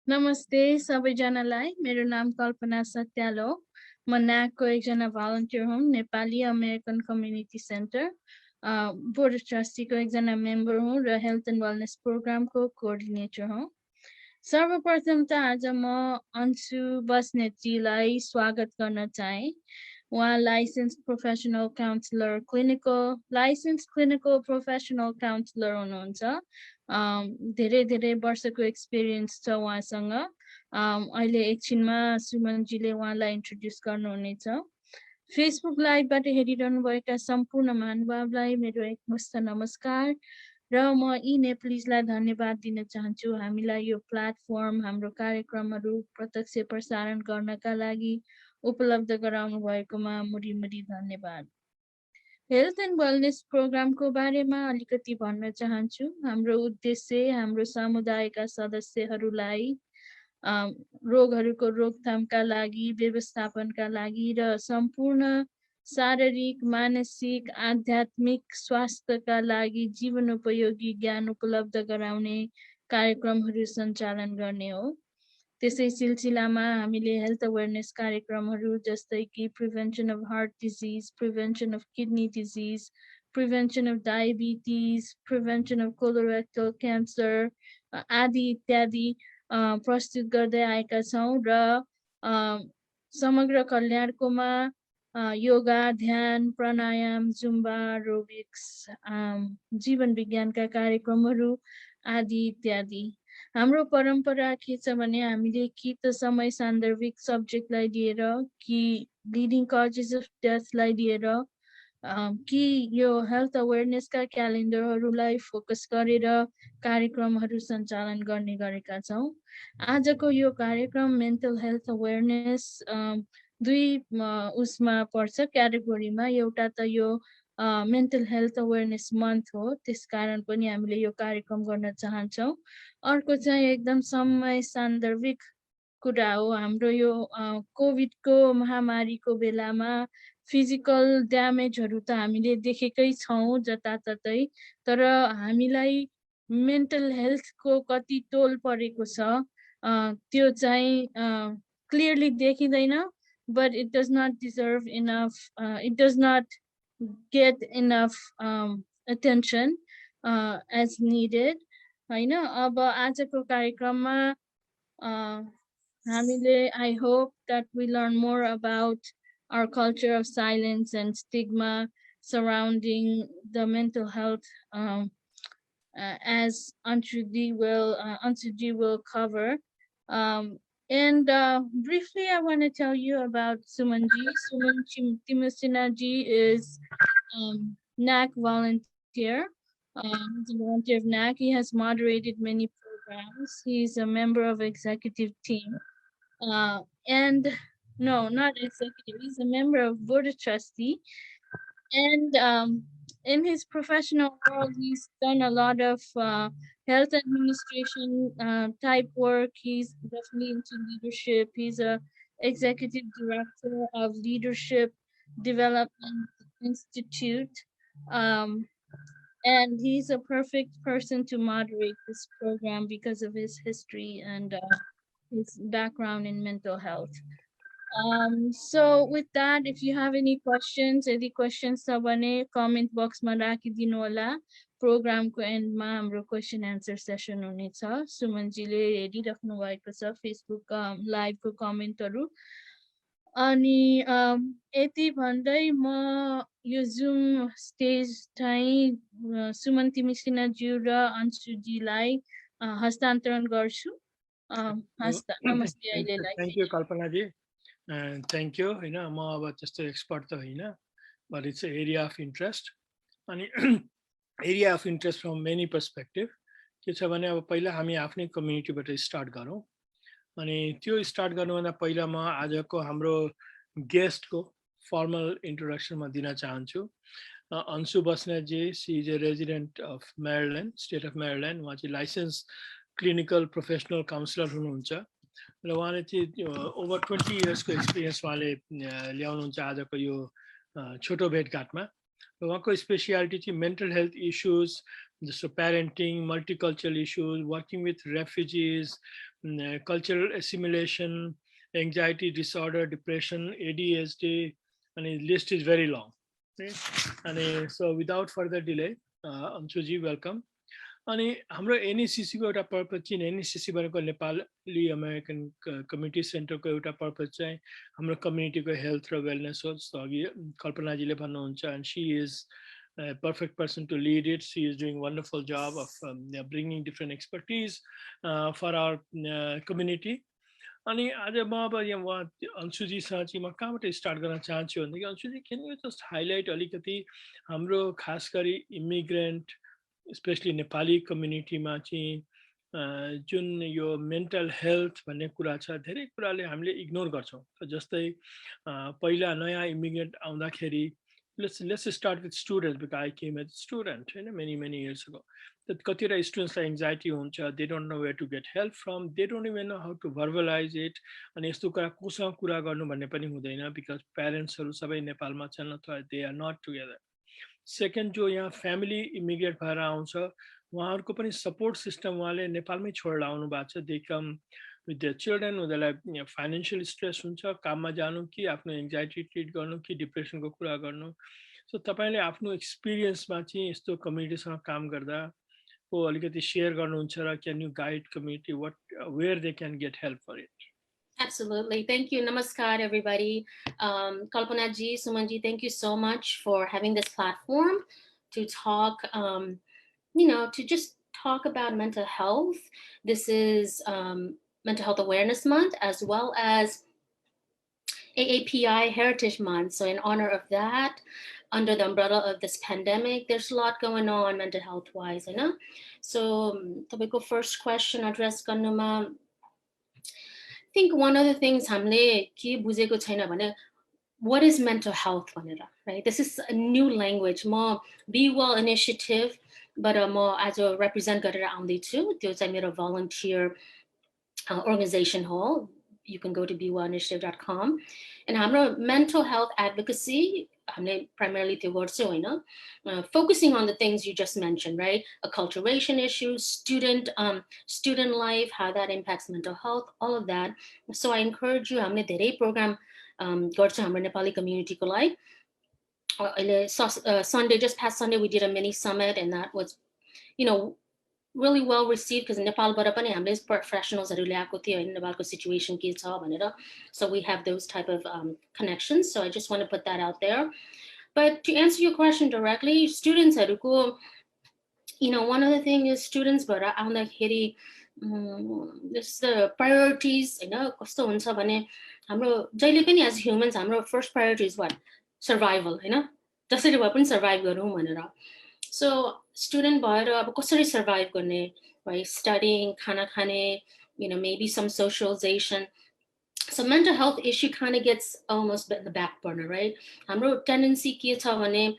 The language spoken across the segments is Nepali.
नमस्ते सबैजनालाई मेरो नाम कल्पना सत्याल हो म NACC को एकजना भलन्टियर हुँ Nepali American community centre board of trustee को एकजना मेम्बर हुँ र हेल्थ एन्ड वेलनेस प्रोग्रामको कोअर्डिनेटर हुँ सर्वप्रथम त आज म अंशु बस्नेतजीलाई स्वागत गर्न चाहे उहाँ licence professional counsellor licence clinical professional counsellor हुनुहुन्छ धेरै वर्षको एक्सपिरियन्स छ उहाँसँग अहिले एकछिनमा सुमनजीले उहाँलाई इन्ट्रोड्युस गर्नुहुनेछ फेसबुक लाइभबाट हेरिरहनुभएका सम्पूर्ण महानुभावलाई मेरो एकमुष्ट नमस्कार र म यी नेपालीजलाई धन्यवाद दिन चाहन्छु हामीलाई यो प्लेटफर्म हाम्रो कार्यक्रमहरू प्रत्यक्ष प्रसारण गर्नका लागि उपलब्ध गराउनु भएकोमा मुरी धन्यवाद हेल्थ एन्ड वेलनेस प्रोग्रामको बारेमा अलिकति भन्न चाहन्छु हाम्रो उद्देश्य हाम्रो समुदायका सदस्यहरूलाई रोगहरूको रोकथामका लागि व्यवस्थापनका लागि र सम्पूर्ण शारीरिक मानसिक आध्यात्मिक स्वास्थ्यका लागि जीवनोपयोगी ज्ञान उपलब्ध गराउने कार्यक्रमहरू सञ्चालन गर्ने हो त्यसै सिलसिलामा हामीले हेल्थ अवेरनेस कार्यक्रमहरू जस्तै कि prevention of heart disease prevention of kidney disease prevention of diabetes prevention of colorectal cancer आदि इत्यादि प्रस्तुत गर्दै आएका छौँ र समग्र कल्याणकोमा योगा ध्यान प्राणायाम जुम्बा एरोबिक्स जीवन विज्ञानका कार्यक्रमहरू आदि इत्यादि हाम्रो परम्परा के छ भने हामीले कि त समय सान्दर्भिक सब्जेक्टलाई लिएर कि लिडिङ कजेस अफ डेथलाई लिएर कि यो हेल्थ अवेरनेसका क्यालेन्डरहरूलाई फोकस गरेर कार्यक्रमहरू सञ्चालन गर्ने गरेका छौँ आजको यो कार्यक्रम मेन्टल हेल्थ अवेरनेस दुई उसमा पर्छ क्याटेगोरीमा एउटा त यो मेन्टल हेल्थ अवेरनेस मन्थ हो त्यसकारण पनि हामीले यो कार्यक्रम गर्न चाहन्छौँ अर्को चाहिँ एकदम समय सान्दर्भिक कुरा हो हाम्रो यो कोभिडको महामारीको बेलामा फिजिकल ड्यामेजहरू त हामीले देखेकै छौँ जताततै तर हामीलाई मेन्टल हेल्थको कति टोल परेको छ त्यो चाहिँ क्लियरली देखिँदैन but it does not deserve enough it does not get enough attention as needed हैन अब आजको कार्यक्रममा हामीले I hope that we learn more about our culture of silence and stigma surrounding the mental health as Anshu will cover and briefly, I want to tell you about Sumanji. Suman Timusinaji is NACC volunteer. He's a volunteer of NACC. He has moderated many programs. He's a member of executive team. And no, not executive. He's a member of board of trustee. And in his professional world, he's done a lot of health administration type work. He's definitely into leadership. He's a executive director of Leadership Development Institute. And he's a perfect person to moderate this program because of his history and his background in mental health. So with that, if you have any questions छ भने comment box मा राखिदिनु होला प्रोग्राम को एन्ड मा हाम्रो क्वेशन आन्सर सेसन हुनेछ सुमनजीले हेरिराख्नु भएको छ फेसबुक लाइभ को कमेन्टहरु अनि यति भन्दै म यो जुम स्टेज चाहिँ सुमन तिमिसिना ज्यू र अंशु जीलाई हस्तान्तरण गर्छु नमस्ते अहिलेलाई thank you Kalpana ji thank you हैन म अब जस्तो एक्सपर्ट त हैन but it's an area of interest अनि area of interest from many perspective के छ भने अब पहिला हामी आफ्नै कम्युनिटीबाट स्टार्ट गरौँ अनि त्यो स्टार्ट गर्नुभन्दा पहिला म आजको हाम्रो गेस्टको फर्मल इन्ट्रोडक्सन म दिन चाहन्छु Anshu Basnet ji she is a resident of Maryland state of Maryland उहाँ चाहिँ लाइसेन्स क्लिनिकल प्रोफेसनल काउन्सिलर हुनुहुन्छ र उहाँले चाहिँ ओभर 20 इयर्सको एक्सपिरियन्स उहाँले ल्याउनुहुन्छ आजको यो छोटो भेटघाटमा र उहाँको स्पेसियालिटी चाहिँ mental health issues So parenting, multicultural issues, working with refugees, cultural assimilation, anxiety disorder, depression, ADHD, and the list is very long. Okay? And so without further delay, Anshuji, welcome. अनि हाम्रो एनएसीसी को एउटा पर्पज चाहिँ एनएसीसी भनेको नेपाली अमेरिकन कम्युनिटी सेन्टरको एउटा पर्पज चाहिँ हाम्रो कम्युनिटीको हेल्थ र वेलनेस हो जस्तो अघि कल्पनाजीले भन्नुहुन्छ and she is perfect person to lead it. She is doing a wonderful job of bringing different expertise for our community. अनि आज म अब यहाँ अंशुजीसँग चाहिँ म कहाँबाट स्टार्ट गर्न चाहन्छु भनेदेखि अंशुजी क्यान यु जस्ट हाइलाइट अलिकति हाम्रो खास गरी इमिग्रेन्ट स्पेसली नेपाली कम्युनिटीमा चाहिँ जुन यो मेन्टल हेल्थ भन्ने कुरा छ धेरै कुराले हामीले इग्नोर गर्छौँ जस्तै पहिला नयाँ इमिग्रेन्ट आउँदाखेरि let's start with students because I came as a student many years ago. That कतिवटा स्टुडेन्ट्सलाई एङ्जाइटी हुन्छ, they don't know where to get help from, they don't even know how to verbalize it. अनि यस्तो कुरा कोसँग कुरा गर्नु भन्ने पनि हुँदैन because प्यारेन्ट्सहरू सबै नेपालमा छन् अथवा they are not together. Second जो यहाँ फ्यामिली इमिग्रेट भएर आउँछ उहाँहरूको पनि सपोर्ट सिस्टम उहाँले नेपालमै छोडेर आउनु भएको छ. They come with the children, उनीहरूलाई फाइनेन्सियल स्ट्रेस हुन्छ, काममा जानु कि आफ्नो एङ्जाइटी ट्रिट गर्नु कि डिप्रेसनको कुरा गर्नु. सो तपाईँले आफ्नो एक्सपिरियन्समा चाहिँ यस्तो कम्युनिटीसँग काम गर्दा को अलिकति सेयर गर्नुहुन्छ र can you guide community where they can get help for it? Absolutely. Thank you. Namaskar, everybody. Kalpana ji, Suman ji, thank you so much for having this platform to talk, to just talk about mental health. This is Mental Health Awareness Month, as well as AAPI Heritage Month. So in honor of that, under the umbrella of this pandemic, there's a lot going on mental health-wise, you know? So, the first question addressed Kanuma, I think one of the things what is mental health, right? This is a new language, more Be Well initiative, but more as a representative only too. There's a volunteer organization hall. You can go to bewellinitiative.com. And I'm mental health advocacy, primarily the word focusing on the things you just mentioned, right? Acculturation issues, student life, how that impacts mental health, all of that. So I encourage you, program Nepali community Sunday, just past Sunday, we did a mini summit, and that was, really well received because Nepal professionals in Nepal's situation. So we have those type of connections. So I just want to put that out there. But to answer your question directly, students, one of the things is students, but I'm like this the priorities, as humans, our first priority is what? Survival, just survive. So student bhayera survive गर्ने, right? Studying, khana khane, maybe some socialization. So mental health issue kind of gets almost in the back burner, right? हाम्रो tendency ke cha भने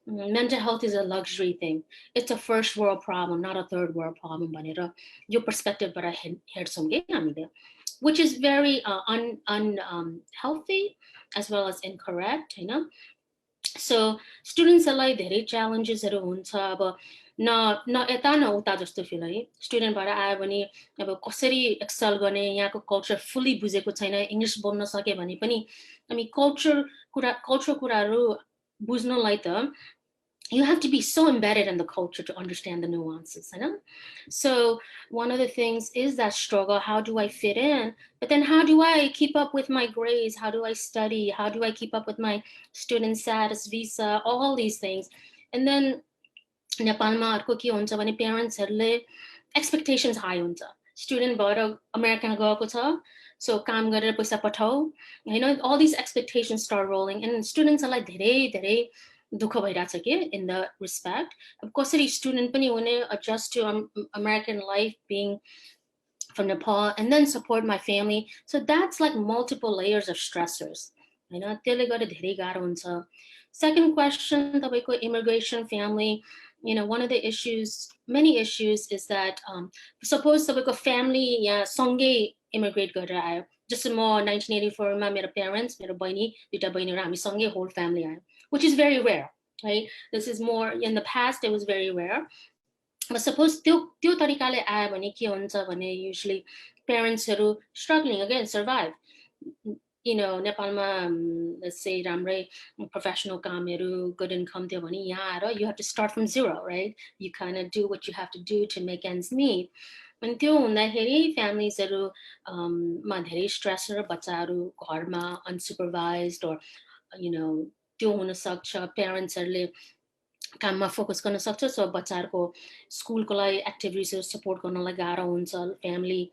mental health is a luxury thing. It's a first world problem, not a third world problem भनेर यो perspective बाट हेर्छौं के हामीले, which is very unhealthy as well as incorrect, So students like धेरै challenges हुन्छ अब न यता न उता जस्तो फिल है. स्टुडेन्ट भएर आयो भने अब कसरी एक्सेल गर्ने, यहाँको कल्चर फुल्ली बुझेको छैन, इङ्ग्लिस बोल्न सके भने पनि कल्चर कुराहरू बुझ्नलाई त you have to be so embedded in the culture to understand the nuances, So one of the things is that struggle. How do I fit in? But then how do I keep up with my grades? How do I study? How do I keep up with my student status, visa, all these things? And then Nepalमा अर्को के हुन्छ भने प्यारेन्ट्सहरूले expectations high हुन्छ. स्टुडेन्ट भएर अमेरिका गएको छ, so काम गरेर पैसा पठाऊ, all these expectations start rolling, and स्टुडेन्ट्सहरूलाई धेरै दुःख भइरहेछ के in the respect. Of course, कसरी स्टुडेन्ट पनि हुने adjust to American life being from Nepal and then support my family. So that's like multiple layers of stressors. त्यसले गर्दा धेरै गाह्रो हुन्छ. Second question, तपाईँको immigration family. One of the issues, many issues, is that suppose तपाईँको family या सँगै immigrate गरेर आयो. Just more 1984 मा मेरो parents, मेरो बहिनी, दुईटा बहिनीहरू हामी सँगै whole family आयो, which is very rare, right? This is more in the past. It was very rare. But suppose त्यो तरिकाले आयो भने के हुन्छ भने usually parentsहरू struggling again survive. You know, Nepalma, let's say राम्रै professional कामहरू, good income थियो भने यहाँ आएर you have to start from zero, right? You kind of do what you have to do to make ends meet. अनि त्यो हुँदाखेरि familiesहरू मा धेरै stress र बच्चाहरू घरमा unsupervised or you know त्यो हुन सक्छ parentsहरूले काममा फोकस गर्न सक्छ सो बच्चाहरूको स्कुलको लागि एक्टिभिटिजहरू सपोर्ट गर्नलाई गाह्रो हुन्छ family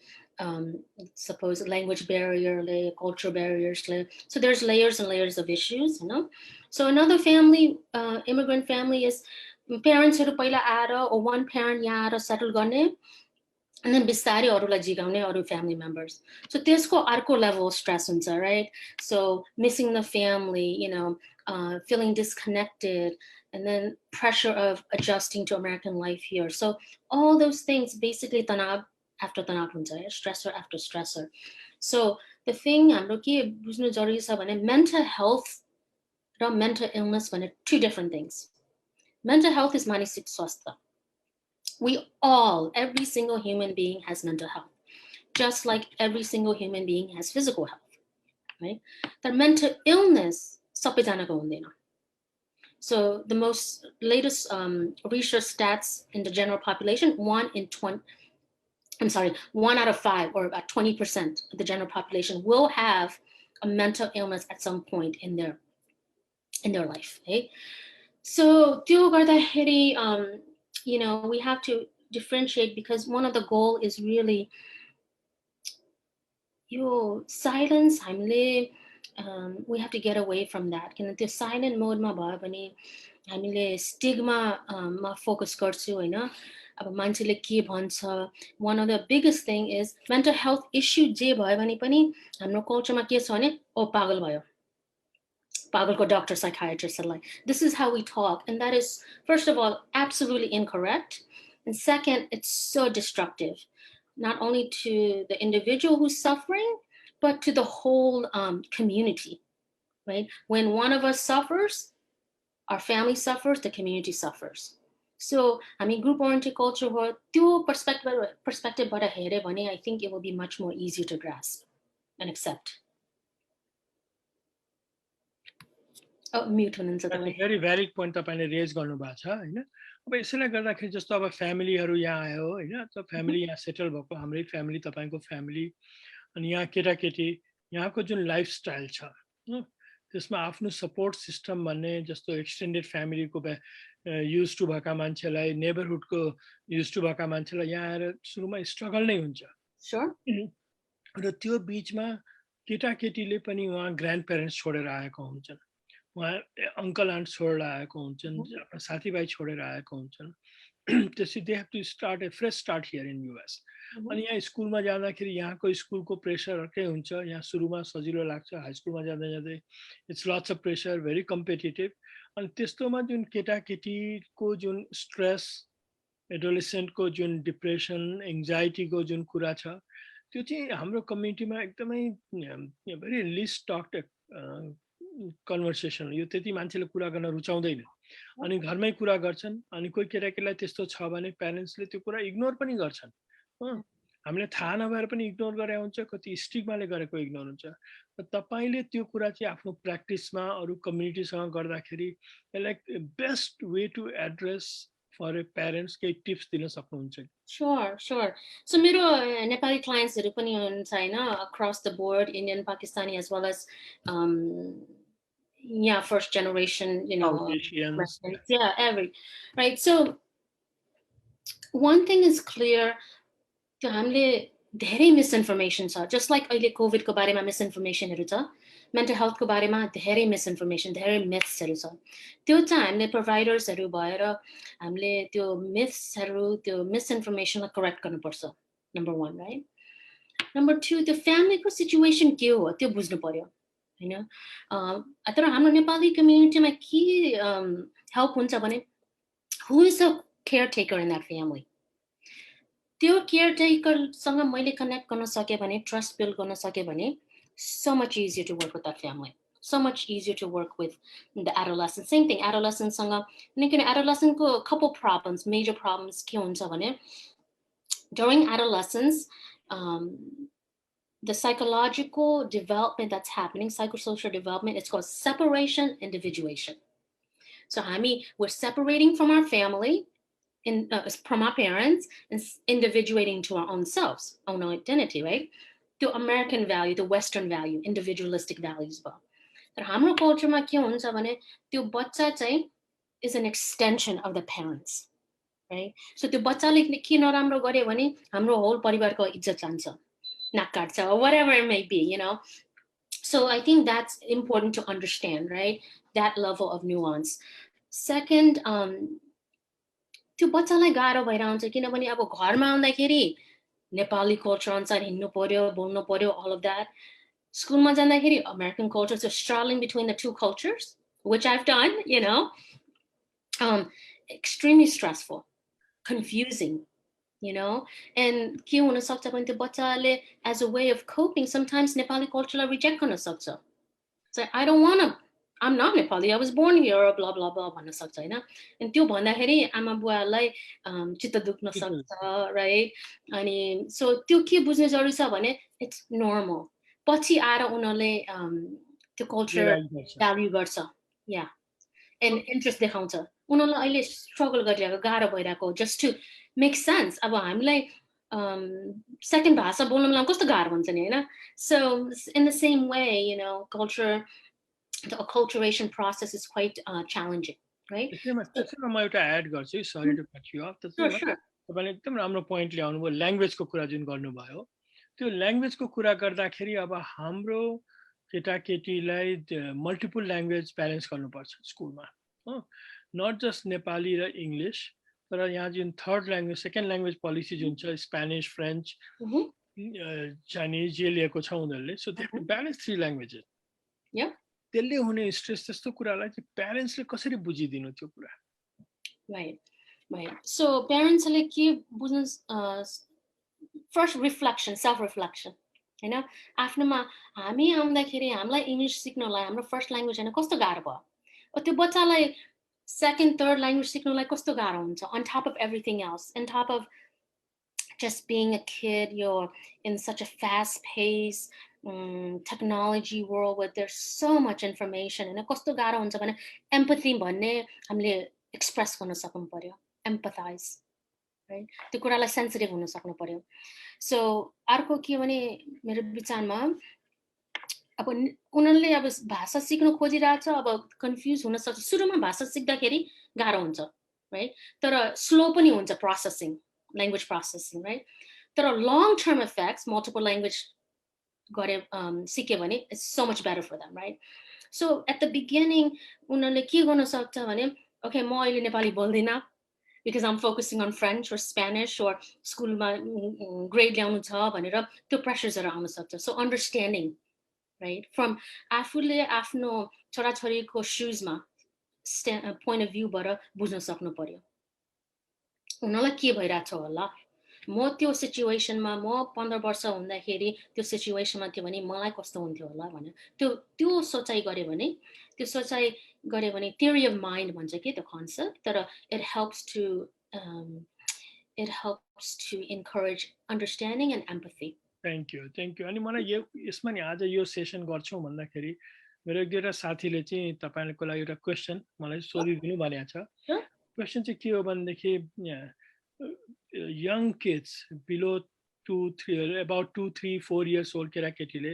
suppose language barrier, cultural barriers. So there's layers and layers of issues, you know. So another family, immigrant family is parents who पहिला आएर or one parent यहाँ आएर settle गर्ने and then बिस्तारै अरूलाई जिगाउने अरू family members. So त्यसको अर्को level of stress हुन्छ, right? So missing the family, you know, feeling disconnected, and then pressure of adjusting to American life here. So all those things basically तनाव after तनाव हुन्छ है, stressor after stressor. So the thing हाम्रो के बुझ्नु जरुरी छ भने mental health र mental illness भने two different things. Mental health is मानसिक स्वास्थ्य. We all, every single human being has mental health, just like every single human being has physical health, right? But mental illness सबैजनाको हुँदैन. So the most latest research stats in the general population, 1 out of 5, or about 20% of the general population will have a mental illness at some point in their life. Okay? So त्यो गर्दाखेरि you know, we have to differentiate because one of the goal is really silence. We have to get away from that. किन त्यो silent mode मा भयो भने हामीले stigma मा focus गर्छौं हैन. अब मान्छेले के भन्छ, one of the biggest thing is mental health issue जे भयो भने पनि हाम्रो culture मा के छ भने ओ पागल भयो. Pagalko doctor, psychiatrist, this is how we talk. And that is, first of all, absolutely incorrect. And second, it's so destructive, not only to the individual who's suffering, but to the whole community, right? When one of us suffers, our family suffers, the community suffers. So, I mean, group-oriented culture, त्यो perspective I think it will be much more easier to grasp and accept. Mute हुनुहुन्छ तपाईं. Very valid point तपाईले रेज गर्नु भएको छ हैन. अब यसैले गर्दाखेरि जस्तो अब फ्यामिलीहरु यहाँ आयो हैन, त फ्यामिली यहाँ सेटल भएको हाम्रै फ्यामिली तपाईको फ्यामिली अनि यहाँ केटाकेटी यहाँको जुन लाइफस्टाइल छ त्यसमा आफ्नो सपोर्ट सिस्टम भन्ने जस्तो एक्सटेन्डेड फ्यामिलीको युज टु भएका मान्छेलाई नेबरहुडको युज टु भएका मान्छेलाई यहाँ आएर सुरुमा स्ट्रगल नै हुन्छ. Sure. र त्यो बीचमा केटाकेटीले पनि उहाँ ग्रान्ड पेरेन्ट्स छोडेर आएको हुन्छन्, उहाँ अङ्कल आन्ट छोडेर आएको हुन्छन्, आफ्नो साथीभाइ छोडेर आएको हुन्छन्. त्यसै they have to start a fresh start here in US. अनि यहाँ स्कुलमा जाँदाखेरि यहाँको स्कुलको प्रेसर अर्कै हुन्छ. यहाँ सुरुमा सजिलो लाग्छ, हाई स्कुलमा जाँदै जाँदै it's lots of pressure, very competitive. अनि त्यस्तोमा जुन केटाकेटीको जुन स्ट्रेस, एडोलेसेन्टको जुन डिप्रेसन, एङ्जाइटीको जुन कुरा छ त्यो चाहिँ हाम्रो कम्युनिटीमा एकदमै भेरी लिस्ट टक्ड कन्भर्सेसन. यो त्यति मान्छेले कुरा गर्न रुचाउँदैन अनि घरमै कुरा गर्छन्. अनि कोही केटाकेटीलाई त्यस्तो छ भने प्यारेन्ट्सले त्यो कुरा इग्नोर पनि गर्छन्. हामीले थाहा नभएर पनि इग्नोर गरे हुन्छ, कति स्टिग्माले गरेको इग्नोर हुन्छ. तपाईले त्यो कुरा चाहिँ आफ्नो प्र्याक्टिसमा अरू कम्युनिटीसँग गर्दाखेरि like best way to address for a parents केही टिप्स दिन सक्नुहुन्छ? Sure. So मेरो नेपाली क्लाइन्ट्सहरु पनि हुनुहुन्छ हैन, across the board, Indian, Pakistani, as well as first generation, you know, Asians. right. So one thing is clear, त्यो हामीले धेरै misinformation छ. Just like अहिले COVID को बारेमा misinformation हरु छ, mental health को बारेमा धेरै misinformation, धेरै myths हरु छ. त्यो चाहिँ हामीले providers हरु भएर हामीले त्यो myths हरु, त्यो misinformation लाई correct गर्नुपर्छ. Number 1, right? Number 2, the family को situation के हो त्यो बुझ्नु पर्यो. हैन? तर हाम्रो नेपाली community मा के help हुन्छ भने who is a caretaker in that family? त्यो caretaker सँग मैले connect गर्न सके भने, trust build गर्न सके भने, so much easier to work with that family. so much easier to work with the adolescent. Same thing, adolescent सँग adolescent को couple problems, major problems के हुन्छ भने during adolescence, the psychological development that's happening, psychosocial development, it's called separation, individuation. So we're separating from our family, from our parents, and individuating to our own selves, own identity, right? To American value, the Western value, individualistic values. But हाम्रो cultureमा के हुन्छ भने त्यो बच्चा चाहिँ is an extension of the parents, right? So त्यो बच्चाले के नराम्रो गर्यो भने हाम्रो whole परिवारको इज्जत जान्छ, नाक काट्छ, or whatever it may be, you know. So I think that's important to understand, right? That level of nuance. Second, त्यो बच्चालाई गाह्रो भएर आउँछ किनभने अब घरमा आउँदाखेरि नेपाली culture अनुसार हिँड्नु पर्यो, बोल्नु पर्यो, all of that. Schoolमा जाँदाखेरि American culture, so straddling between the two cultures, which I've done, you know, extremely stressful, confusing, you know, and के हुन सक्छ भने त्यो बच्चाले as a way of coping, sometimes Nepali culture reject गर्न सक्छ. So I don't want to, I'm not Nepali, I was born here, or blah blah blah भन्न सक्छ हैन. अनि त्यो भन्दाखेरि आमा बुवालाई चित्त दुख्न सक्छ, right? अनि so त्यो के बुझ्ने जरुरी छ भने it's normal. पछि आएर उनीहरूले त्यो culture value गर्छ, yeah, and interest देखाउँछ. उनीहरूलाई अहिले struggle गरिरहेको, गाह्रो भइरहेको, just to make sense. अब हामीलाई second भाषा बोल्नुमा कस्तो गाह्रो हुन्छ नि हैन. So in the same way, you know, culture, the acculturation process is quite challenging, right? त्यसैमा म एउटा एड गर्छु, sorry to cut you off. त्यसैमा तपाईले एकदम राम्रो point ल्याउनु भयो, ल्याङ्ग्वेज को कुरा जुन गर्नुभयो. त्यो ल्याङ्ग्वेज को कुरा गर्दाखेरि अब हाम्रो केटाकेटीलाई मल्टिपल ल्याङ्ग्वेज ब्यालेन्स गर्नुपर्छ स्कुलमा, हो, नट जस्ट नेपाली र इङ्ग्लिस, तर यहाँ जुन third language, second language policy जुन छ, स्पेनिस, फ्रेन्च, चाइनिज जे लिएको छ उनीहरूले, सो दे ब्यालेन्स 3 ल्याङ्ग्वेजेस. त्यसले हुने स्ट्रेस त्यस्तो कुरालाई चाहिँ प्यारेन्ट्सले कसरी बुझिदिनु त्यो कुरा? Right. So प्यारेन्ट्सले के बुझ्नु, first reflection, self-reflection, हैन. आफ्नोमा हामी आउँदाखेरि हामीलाई इङ्ग्लिस सिक्नलाई हाम्रो फर्स्ट ल्याङ्ग्वेज हैन कस्तो गाह्रो भयो, त्यो बच्चालाई second, third language सिक्नलाई कस्तो गाह्रो हुन्छ, on top of everything else, on top of just being a kid, you're in such a fast-paced technology world where there's so much information, and कस्तो गाह्रो हुन्छ भने empathy भन्ने हामीले express गर्न सक्नु पर्यो, empathize, right? त्यो कुरालाई sensitive हुन सक्नु पर्यो. So अर्को के भने मेरो विचारमा अब उनीहरूले अब भाषा सिक्न खोजिरहेछ, अब कन्फ्युज हुन सक्छ. सुरुमा भाषा सिक्दाखेरि गाह्रो हुन्छ, राइट? तर स्लो पनि हुन्छ प्रोसेसिङ, ल्याङ्ग्वेज प्रोसेसिङ, राइट? तर long term effects multiple language गरे सिक्यो भने it's so much better for them, right? So at the beginning उनीहरूले के गर्न सक्छ भने ओके म अहिले नेपाली बोल्दिनँ because I'm focusing on French or Spanish or स्कुलमा ग्रेड ल्याउनु छ भनेर त्यो प्रेसर्सहरू आउन सक्छ. सो अन्डरस्ट्यान्डिङ, right, from आफूले आफ्नो छोराछोरीको सुजमा point of view बाट बुझ्न सक्नु पर्यो. उनीलाई के भइरहेछ होला, म त्यो सिचुएसनमा म 15 वर्ष हुँदाखेरि त्यो सिचुएसनमा थियो भने मलाई कस्तो हुन्थ्यो होला भनेर त्यो सोचाइ गरे भने theory of mind भन्छ के त्यो concept, तर it helps to encourage understanding and empathy. Thank you. अनि मलाई यसमा नि आज यो सेसन गर्छौं भन्दाखेरि मेरो एक दुईटा साथीले चाहिँ तपाईहरुको लागि एउटा क्वेशन मलाई सोधिदिनु भनेको छ. क्वेशन चाहिँ के हो भनेदेखि young kids below 2-3 about 2-3-4 years old केटाकेटीले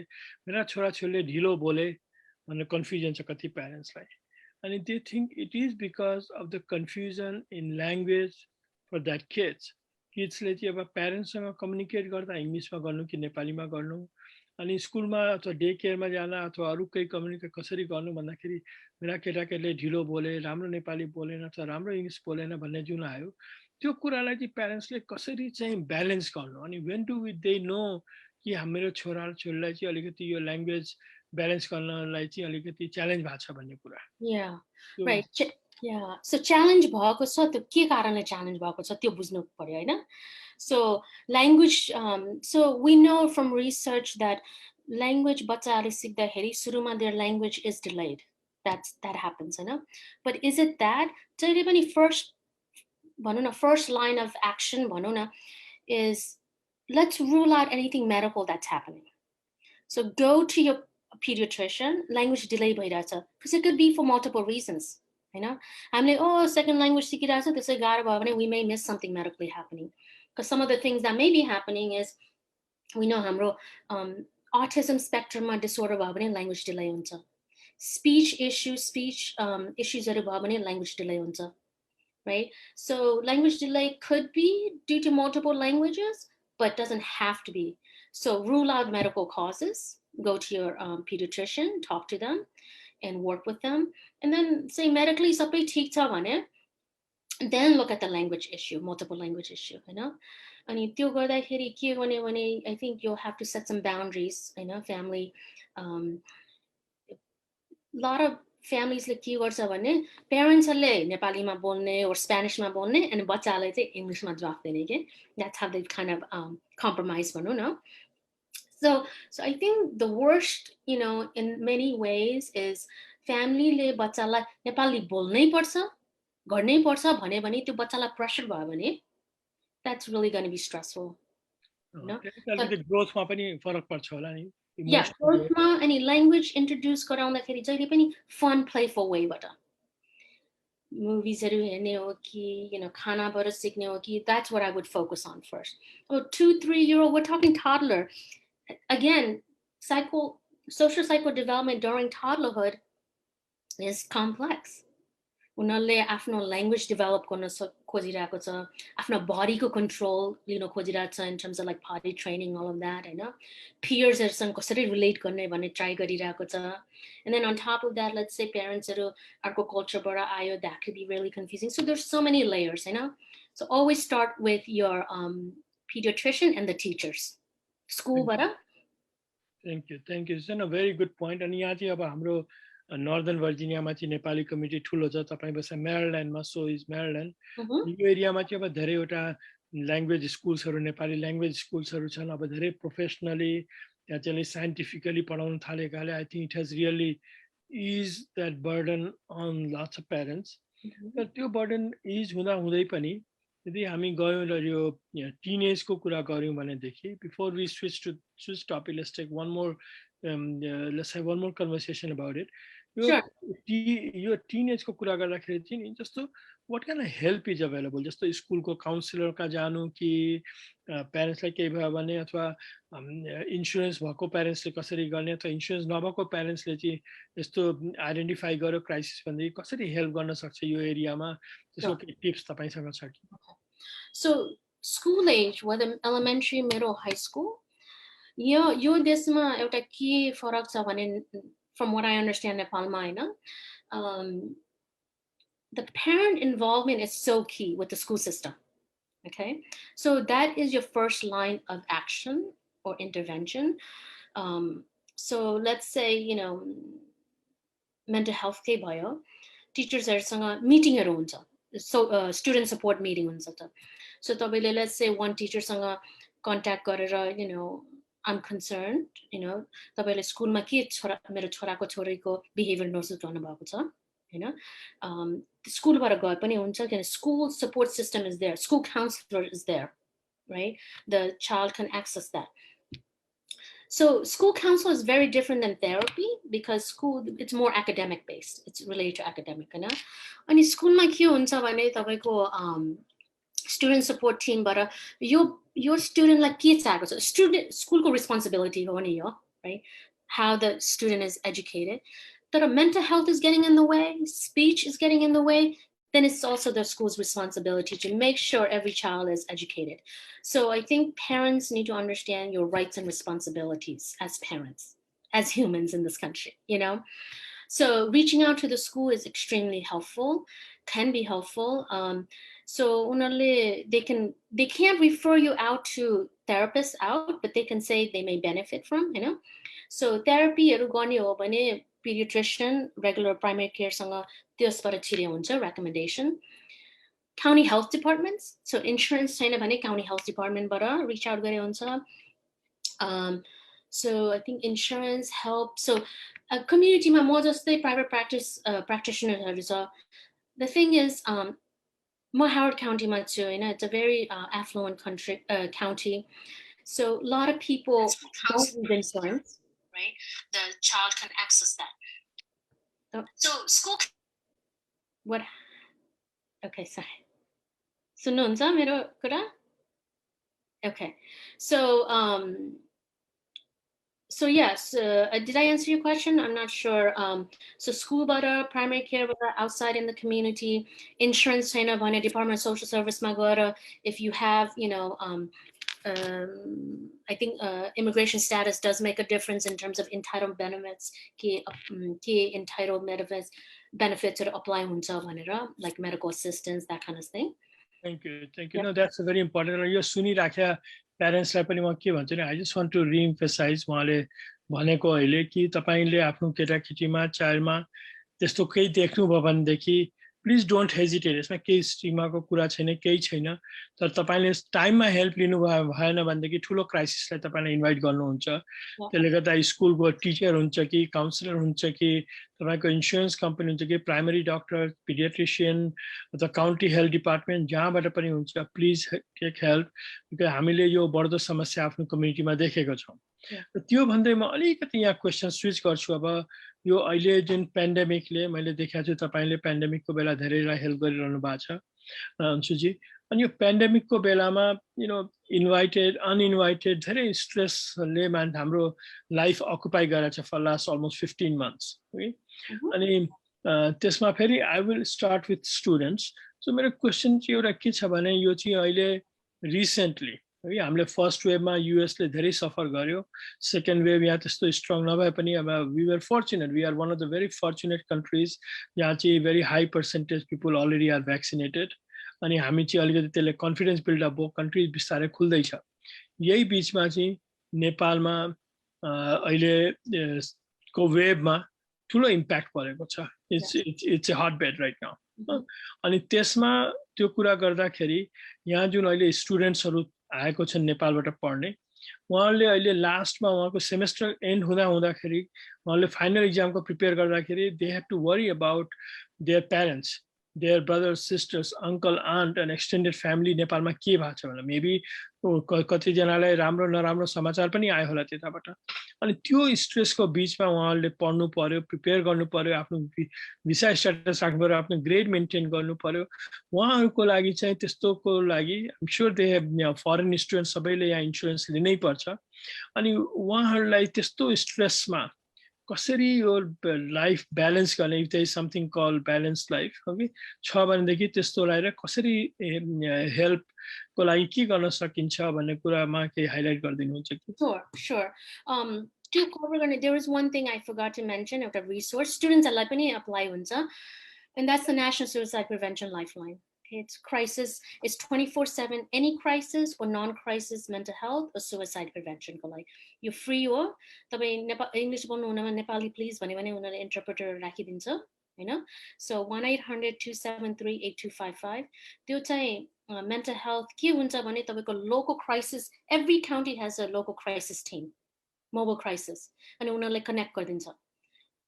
मेरा छोराछोरीले ढिलो बोले भन्ने कन्फ्युजन छ कति प्यारेन्ट्सलाई, अनि they think it is because of the confusion in language for that kids. किड्सले चाहिँ अब प्यारेन्ट्ससँग कम्युनिकेट गर्दा इङ्ग्लिसमा गर्नु कि नेपालीमा गर्नु, अनि स्कुलमा अथवा डे केयरमा जान अथवा अरू केही कम्युनिकेट कसरी गर्नु भन्दाखेरि मेरा केटाकेटीले ढिलो बोले, राम्रो नेपाली बोलेन अथवा राम्रो इङ्ग्लिस बोलेन भन्ने जुन आयो, त्यो कुरालाई चाहिँ प्यारेन्ट्सले कसरी चाहिँ ब्यालेन्स गर्नु, अनि when do they know कि हाम्रो छोराछोरीलाई चाहिँ अलिकति यो ल्याङ्ग्वेज ब्यालेन्स गर्नलाई चाहिँ अलिकति च्यालेन्ज भएको छ भन्ने कुरा. Yeah, right. Yeah, so challenge भएको छ, त्यो के कारणले challenge भएको छ त्यो बुझ्नु पर्यो हैन. So language, so we know from research that language बच्चाहरु सिक्दाखेरि सुरुमा their language is delayed. That happens, but is it that जहिले पनि first line of action भनौं न is let's rule out anything medical that's happening. So go to your pediatrician. Language delay bhaइराछ because it could be for multiple reasons. हामीले second language सिकिराछ त्यसै गाह्रो भयो भने we may miss something medically happening. Because some of the things that may be happening is we know हाम्रो autism spectrum disorder भयो भने language delay हुन्छ. Speech issues हरू भयो भने language delay हुन्छ. Right? So language delay could be due to multiple languages, but doesn't have to be. So rule out medical causes, go to your pediatrician, talk to them and work with them. And then say medically, sabai thik cha bhane, then look at the language issue, multiple language issue, Ani त्यो गर्दाखेरि के गर्ने भने I think you'll have to set some boundaries, family. Lot of families ले के गर्छ भने प्यारेन्ट्सहरुले नेपालीमा बोल्ने or स्पेनिशमा बोल्ने अनि बच्चालाई चाहिँ इंग्लिशमा जवाफ दिने के. That's how they kind of compromise भनौं न. So I think the worst, in many ways is family ले बच्चालाई नेपाली बोल्नै पर्छ, गर्नै पर्छ भने त्यो बच्चालाई pressure भयो भने that's really going to be stressful. growth मा पनि फरक पर्छ होला नि. Yeah, growthमा any language introduce गराउँदाखेरि जहिले पनि fun playful way बाट movies हरु हेर्ने हो कि खानाबाट सिक्ने हो कि that's what I would focus on first. 2-3-year-old, we're talking toddler. Again, social cycle development during toddlerhood is complex. उनीहरुले आफ्नो language develop गर्न खोजिरहेको छ, आफ्नो bodyको control खोजिरहेको छ in terms of like potty training, all of that, peers हरुसँग कसरी relate गर्ने भन्ने try गरिरहेको छ. And then on top of that, let's say parents हरु अर्को culture बाट आयो, that could be really confusing. So there's so many layers, So always start with your pediatrician and the teachers. School बाट. Thank you. It's a very good point. अनि यहाँ चाहिँ अब हाम्रो Northern Virginia मा चाहिँ नेपाली कम्युनिटी ठुलो छ. तपाई बस्छ मेरील्यान्ड मा, so is Maryland. यो एरियामा चाहिँ अब धेरैवटा ल्याङ्ग्वेज स्कुल्सहरु, नेपाली ल्याङ्ग्वेज स्कुल्सहरु छन्. अब धेरै प्रोफेसनली त्यहाँ चाहिँ साइन्टिफिकली पढाउन थालेकाले I think it has really eased that burden on lots of parents. But त्यो burden ease हुँदा हुँदै पनि यदि हामी गयौं र यो टिनेज को कुरा गर्यौं भनेदेखि, before we switch topic, let's take one more let's have one more conversation about it. यो टिनेज को कुरा गर्दाखेरि चाहिँ जस्तो what kind of help is available? जस्तो स्कुल को काउन्सिलर का जानु कि प्यारेन्ट्सलाई केही भयो भने अथवा इन्स्योरेन्स भएको प्यारेन्ट्सले कसरी गर्ने अथवा इन्स्योरेन्स नभएको प्यारेन्ट्सले चाहिँ यस्तो आइडेन्टिफाई गर्यो क्राइसिस भन्दै कसरी हेल्प गर्न सक्छ यो एरियामा, त्यसको के टिप्स तपाईसँग छ कि? So school age, whether elementary, middle, high school, यो देशमा एउटा के फरक छ भने from what I understand Nepalma, the parent involvement is so key with the school system. Okay, so that is your first line of action or intervention. So let's say mental health ke bhayo, teachers haruसँग meetingहरु हुन्छ, so student support meeting हुन्छ. So तपाईले let's say one teacher सँग contact गरेर I'm concerned, तपाईले स्कुलमा के मेरो छोराको छोरीको behavior notice गर्नु भएको छ, स्कुलबाट गए पनि हुन्छ किन school support system is there, school counselor is there, right? The child can access that. So school counselor is very different than therapy because school, it's more academic based, it's related to academic, अनि स्कुलमा के हुन्छ भने तपाईको student support team बाट your student like के चाहेको छ, student school को responsibility हो नि यो, right? How the student is educated. But mental health is getting in the way, speech is getting in the way, then it's also the school's responsibility to make sure every child is educated. So I think parents need to understand your rights and responsibilities as parents, as humans in this country, So reaching out to the school is extremely helpful, can be helpful. So they can't refer you out to therapists out, but they can say they may benefit from, So therapy pediatrician, regular primary care सँग त्यसबाट छिरे हुन्छ recommendation. County health departments, so insurance छैन भने county health department बाट reach out गरे हुन्छ. So I think insurance help. So community ma more just the private practitioners. The thing is, Howard County too, it's a very affluent county. So a lot of people don't need insurance, right? The child can access that. So school. What? Okay, sorry. सुन्नुहुन्छ मेरो कुरा? Okay. So yes, did I answer your question? I'm not sure. So school butter, primary care butter, outside in the community, insurance छैन भने Department of Social Service मा गएर, if you have, I think immigration status does make a difference in terms of entitled benefits. के entitled benefits to apply हुन्छ भनेर, like medical assistance, that kind of thing. Thank you. No, that's a very important. यो सुनिराख्या प्यारेन्ट्सलाई पनि म के भन्छु नि, I just want to re-emphasize उहाँले भनेको अहिले कि तपाईले आफ्नो केटाकेटीमा चाइल्डमा त्यस्तो केही देख्नुभयो भनेदेखि प्लिज डोन्ट हेजिटेट, यसमा केही स्टिग्माको कुरा छैन, केही छैन, तर तपाईले टाइममा हेल्प लिनु भएन भनेदेखि ठुलो क्राइसिसलाई तपाईलाई इन्भाइट गर्नुहुन्छ। त्यसले गर्दा स्कुलको टिचर हुन्छ कि काउन्सिलर हुन्छ कि तपाईको इन्स्योरेन्स कम्पनी हुन्छ कि प्राइमरी डक्टर, पिडियाट्रिशियन अथवा काउन्टी हेल्थ डिपार्टमेन्ट जहाँबाट पनि हुन्छ, प्लिज टेक हेल्प। हामीले यो बढ्दो समस्या आफ्नो कम्युनिटीमा देखेको छौँ। त्यो भन्दै म अलिकति यहाँ क्वेसन स्विच गर्छु। अब यो अहिले जुन पेन्डेमिकले, मैले देखाएको छु तपाईँले पेन्डेमिकको बेला धेरैलाई हेल्प गरिरहनु भएको छ अंशुजी, अनि यो पेन्डेमिकको बेलामा इन्भाइटेड अनइन्भाइटेड धेरै स्ट्रेसले हाम्रो लाइफ अकुपाई गरेछ फर लास्ट अलमोस्ट 15 months है। अनि त्यसमा फेरि I will start with students. So मेरो क्वेसन चाहिँ एउटा के छ भने, यो चाहिँ अहिले रिसेन्टली है हामीले फर्स्ट वेभमा युएसले धेरै सफर गर्यो, सेकेन्ड वेभ यहाँ त्यस्तो स्ट्रङ नभए पनि अब we were fortunate, we are one of the very fortunate countries जहाँ चाहिँ very high percentage people already are vaccinated. अनि हामी चाहिँ अलिकति त्यसले कन्फिडेन्स बिल्डअप भयो, कन्ट्री बिस्तारै खुल्दैछ। यही बिचमा चाहिँ नेपालमा अहिले को वेभमा ठुलो इम्प्याक्ट परेको छ। It's a hot bed right now. अनि त्यसमा त्यो कुरा गर्दाखेरि यहाँ जुन अहिले स्टुडेन्ट्सहरू आएको छन् नेपालबाट पढ्ने, उहाँहरूले अहिले लास्टमा उहाँको सेमेस्टर एन्ड हुँदाखेरि उहाँहरूले फाइनल इक्जामको प्रिपेयर गर्दाखेरि they have to worry about their parents, their brothers, sisters, uncle, aunt and extended family नेपालमा के भएको छ भने मेबी कतिजनालाई राम्रो नराम्रो समाचार पनि आयो होला त्यताबाट। अनि त्यो स्ट्रेसको बिचमा उहाँहरूले पढ्नु पर्यो, प्रिपेयर गर्नु पर्यो, आफ्नो भिसा स्ट्याटस राख्नु पर्यो, आफ्नो ग्रेड मेन्टेन गर्नु पर्यो। उहाँहरूको लागि चाहिँ त्यस्तोको लागि I'm sure they have foreign student सबैले यहाँ इन्सुरेन्स लिनै पर्छ। अनि उहाँहरूलाई त्यस्तो स्ट्रेसमा कसरी यो लाइफ ब्यालेन्स गर्ने, if there is something call balance life छ भनेदेखि त्यस्तोलाई र कसरी हेल्पको लागि के गर्न सकिन्छ भन्ने कुरामा केही हाइलाइट गरिदिनुहुन्छ कि? Sure. To cover, there is one thing I forgot to mention of the resource. Students are पनि apply हुन्छ, and that's the National Suicide Prevention Lifeline. Okay, it's crisis. It's 24/7. Any crisis or non-crisis mental health or suicide prevention को लागि यो फ्री हो। तपाईं English बोल्नु हुँदैन, नेपाली प्लिज भने उनीहरूले इन्टरप्रेटर राखिदिन्छ हैन। So 1-800-273-8255 त्यो चाहिँ mental health के हुन्छ भने तपाईको local crisis, every county has a local crisis team, mobile crisis, अनि उनीहरूले कनेक्ट गरिदिन्छ।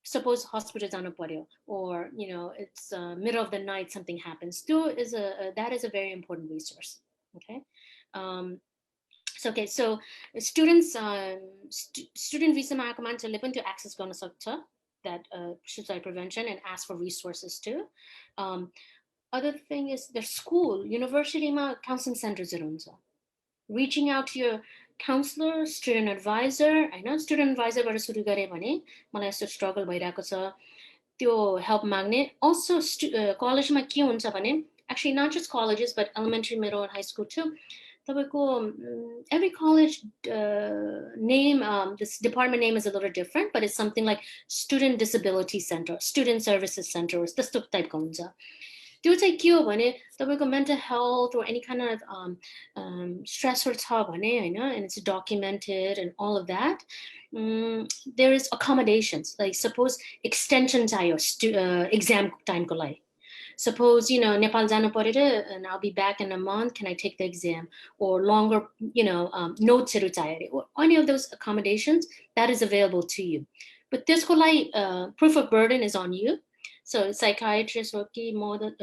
Suppose hospital जानु पर्यो, or it's middle of the night something happens, that is a very important resource. Okay. So students student visa मा आएको मान्छेले पनि त्यो access गर्न सक्छ that suicide prevention and ask for resources too. Other thing is the school, university ma counseling centers हुन्छ. Reaching out to your counselor, student advisor. I know student advisor बाट सुरु गरे भने मलाई यस्तो स्ट्रगल भइरहेको छ त्यो हेल्प माग्ने। Also college मा के हुन्छ भने, actually not just colleges but elementary, middle and high school too, तपाईँको every college name, this department name is a little different, but it's something like student disability center, student services center, त्यस्तो टाइपको हुन्छ। त्यो चाहिँ के हो भने तपाईको mental health or any kind of stressor छ भने हैन, and it's documented and all of that, there is accommodations, like suppose extension चाहियो exam time को लागि, Suppose, Nepal janu parera and I'll be back in a month, can I take the exam? Or longer, notes or any of those accommodations, that is available to you. But this proof of burden is on you. So psychiatrists or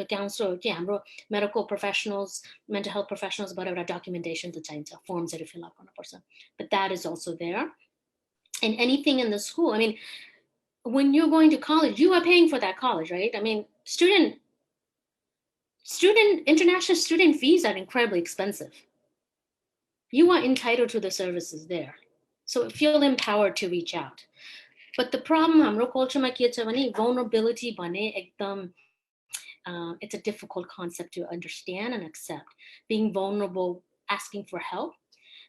counselor or medical professionals, mental health professionals, whatever documentation to change forms that you fill up on a person. But that is also there. And anything in the school, I mean, when you're going to college, you are paying for that college, right? I mean, international student fees are incredibly expensive. You are entitled to the services there. So feel empowered to reach out. But the problem, हाम्रो culture के छ भने vulnerability भने एकदम it's a difficult concept to understand and accept. Being vulnerable, asking for help,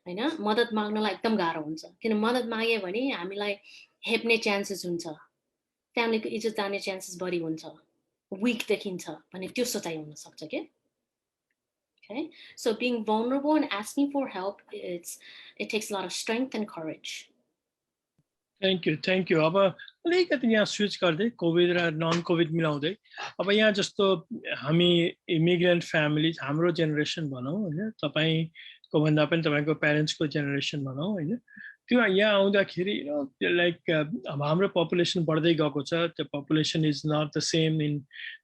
हैन मद्दत माग्नलाई एकदम गाह्रो हुन्छ किन मद्दत माग्यो भने हामीलाई हेप्ने चान्सेस हुन्छ फ्यामिलीको इज्जत जाने चान्सेस बढी हुन्छ वीक देखिन्छ भने त्यो सोचाइ हुन सक्छ के Okay, so being vulnerable and asking for help, it takes a lot of strength and courage. Thank you. अब अलिकति यहाँ स्विच गर्दै कोभिड र नन कोभिड मिलाउँदै अब यहाँ जस्तो हामी इमिग्रेन्ट फ्यामिली हाम्रो जेनेरेसन भनौँ हैन तपाईको भन्दा पनि तपाईको प्यारेन्ट्सको जेनेरेसन भनौँ हैन त्यो यहाँ आउँदाखेरि लाइक अब हाम्रो पपुलेसन बढ्दै गएको छ त्यो population is not the same in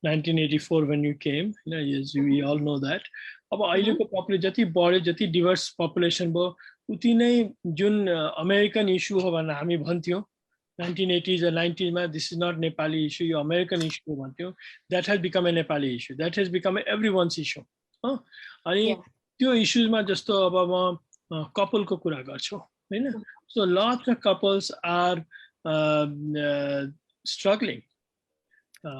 1984 when you came yes we all know that अब अहिलेको पपुलेसन जति बढ्यो जति डिभर्स पपुलेसन भयो उति नै जुन अमेरिकन इस्यु हो भनेर हामी भन्थ्यौं 1980s or 90s मा this is not Nepali issue यो अमेरिकन इस्यु हो भन्थ्यौं that has become a Nepali issue that has become everyone's issue अनि त्यो इस्युजमा जस्तो अब म कपलको कुरा गर्छु हैन so lots of couples are struggling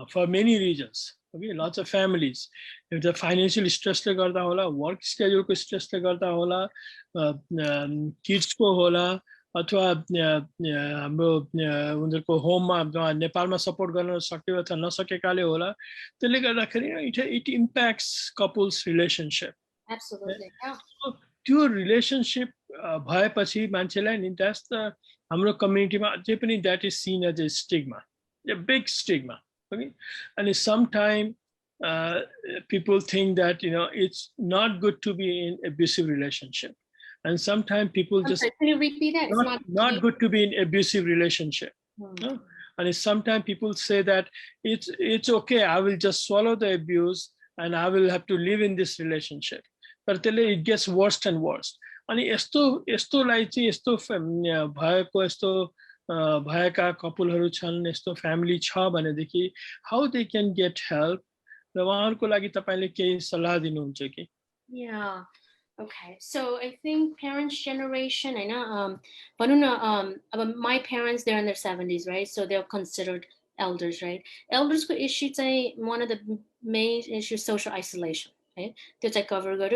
for many reasons okay lots of families if the financial stress ले गर्दा होला work schedule को stress ले गर्दा होला kids को होला अथवा हाम्रो उनीहरुको होममा नेपालमा सपोर्ट गर्न सक्यो अथवा नसकेकाले होला त्यसले गर्दाखेरि it impacts couples relationship absolutely yeah त्यो रिलेशनशिप भएपछि मान्छेलाई नि that's the हाम्रो कम्युनिटीमा अझै पनि that is seen as a stigma a big stigma okay and sometimes people think that it's not good to be in abusive relationship and sometimes people just can you repeat that? It's not good to be in abusive relationship and sometimes people say that it's okay I will just swallow the abuse and I will have to live in this relationship but it gets worse and worse अनि यस्तोलाई चाहिँ यस्तो भएको यस्तो भएका कपलहरु छन् यस्तो फ्यामिली छ भनेदेखि how they can get help र उहाँहरुको लागि तपाईले केही सल्लाह दिनुहुन्छ कि Yeah. Okay, so I think parents' generation, I know, my parents, they're in their 70s, right? So they're considered elders, right? Elders' issue, one of the main issues, social isolation, right?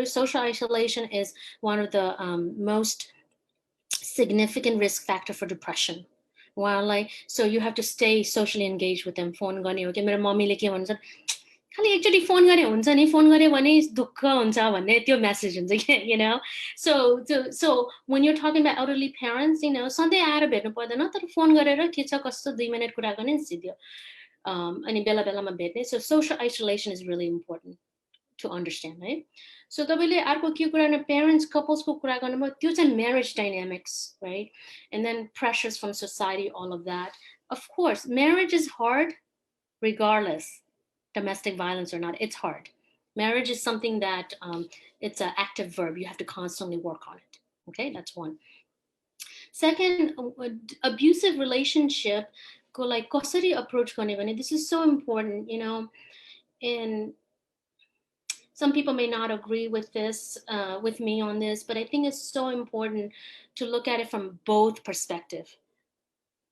Social isolation is one of the most significant risk factor for depression. While so you have to stay socially engaged with them. Phone गर्ने हो कि मेरो मम्मीले के भन्छ खाली एकचोटी फोन गरे हुन्छ नि फोन गरे भने दुःख हुन्छ भन्ने त्यो मेसेज हुन्छ के so when you're talking about elderly parents सधैँ आएर भेट्नु पर्दैन तर फोन गरेर के छ कस्तो 2 मिनेट कुरा गर्ने सिधै अनि बेला बेलामा भेट्ने so social isolation is really important to understand right so तपाईले अर्को के कुरा न parents couples को कुरा गर्नुभयो त्यो चाहिँ marriage dynamics right and then pressures from society all of that of course marriage is hard regardless domestic violence or not, it's hard. Marriage is something that it's an active verb. You have to constantly work on it. Okay, that's one. Second, abusive relationship, कसरी approach गर्ने भने this is so important, and some people may not agree with this, with me on this, but I think it's so important to look at it from both perspectives.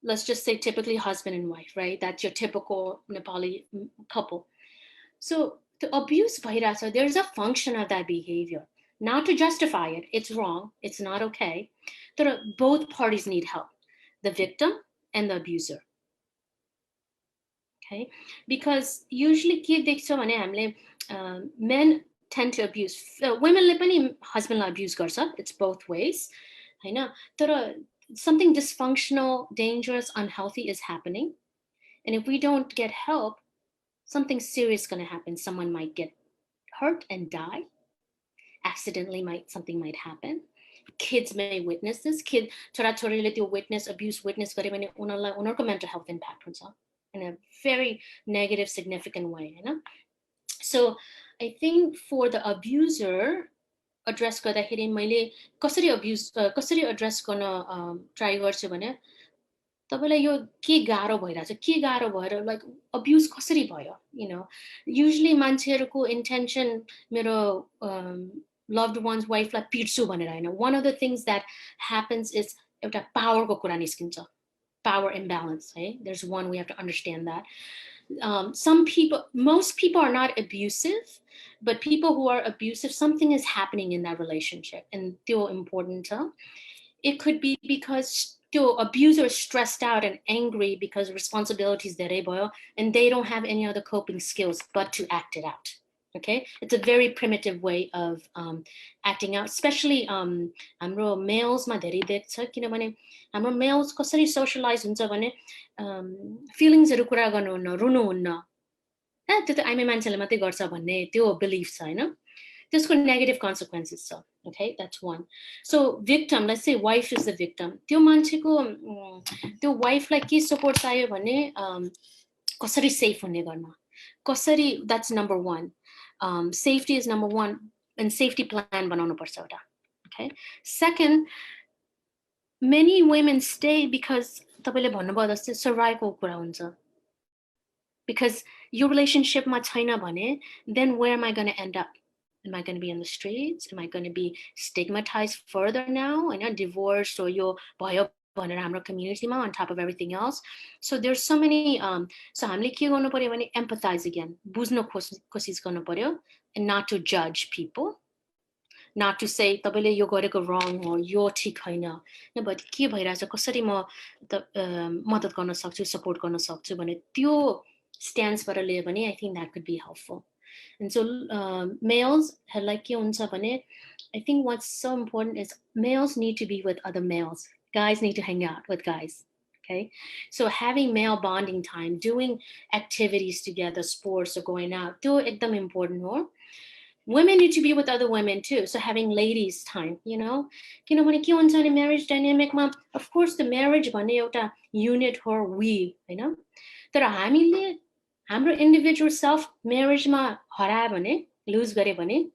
Let's just say typically husband and wife, right? That's your typical Nepali couple. So the abuse bhairasa, there's a function of that behavior. Not to justify it, it's wrong, it's not okay. But both parties need help, the victim and the abuser. Okay, because usually men tend to abuse. Women husband abuse garcha, it's both ways. I know. Something dysfunctional, dangerous, unhealthy is happening. And if we don't get help, something serious going to happen. Someone might get hurt and die. Accidentally, something might happen. Kids may witness this. छोराछोरीले त्यो abuse witness गरे भने उनीहरूको mental health impact हुन्छ in a very negative, significant way, you know. So I think for the abuser, address गर्दाखेरि मैले कसरी address गर्न try गर्छु भने तपाईलाई यो के गाह्रो भइराछ like abuse कसरी भयो, you know. Usually मान्छेहरुको intention मेरो loved one's wife like पिट्छु भनेर हैन. One of the things that happens is एउटा power को कुरा निस्किन्छ, power imbalance, right? There's one, we have to understand that. Most people are not abusive, but people who are abusive, something is happening in that relationship, and त्यो important. It could be because the abuser is stressed out and angry because responsibilities धेरै भयो, and they don't have any other coping skills but to act it out. Okay, it's a very primitive way of acting out, especially हाम्रो males मा धेरै देख्छ, किनभने हाम्रो males कसरी socialize हुन्छ भने feelings हरु कुरा गर्नुहुन्न, रुनुहुन्न, त्यो त आइमे मान्छेले मात्रै गर्छ भन्ने त्यो belief छ हैन. त्यसको negative consequences छ. Okay, that's one. So victim, let's say wife is the victim. त्यो मान्छेको त्यो wife लाई के support चाहियो भने कसरी safe हुने गर्न, कसरी, that's number one. Safety is number one, and safety plan बनाउनु पर्छ एउटा. Okay. Second, many women stay because तपाईले भन्नुभयो जस्तै survival कुरा हुन्छ. Because your relationship मा छैन भने, then where am I going to end up? Am I going to be in the streets? Am I going to be stigmatized further now? And divorced, or yo भयो भनेर हाम्रो community मा, on top of everything else. So there's so many. So हामीले के गर्नु पर्यो भने empathize again, बुझ्न कोसिस गर्नु पर्यो, and not to judge people, not to say तपाईले यो गरेको wrong or यो ठीक हैन, but के भइराछ, कसरी म मद्दत गर्न सक्छु, support गर्न सक्छु भने त्यो stance बाट लियो भने I think that could be helpful. And so males like के हुन्छ भने, I think what's so important is males need to be with other males. Guys need to hang out with guys. Okay, so having male bonding time, doing activities together, sports or going out, त्यो एकदम important हो. Women need to be with other women too. So having ladies time, you know, किनभने के हुन्छ भने marriage dynamic मा, of course the marriage भन्ने एउटा unit हो, we, हैन, तर हामीले हाम्रो individual self marriage मा हरायो भने, lose गरे भने.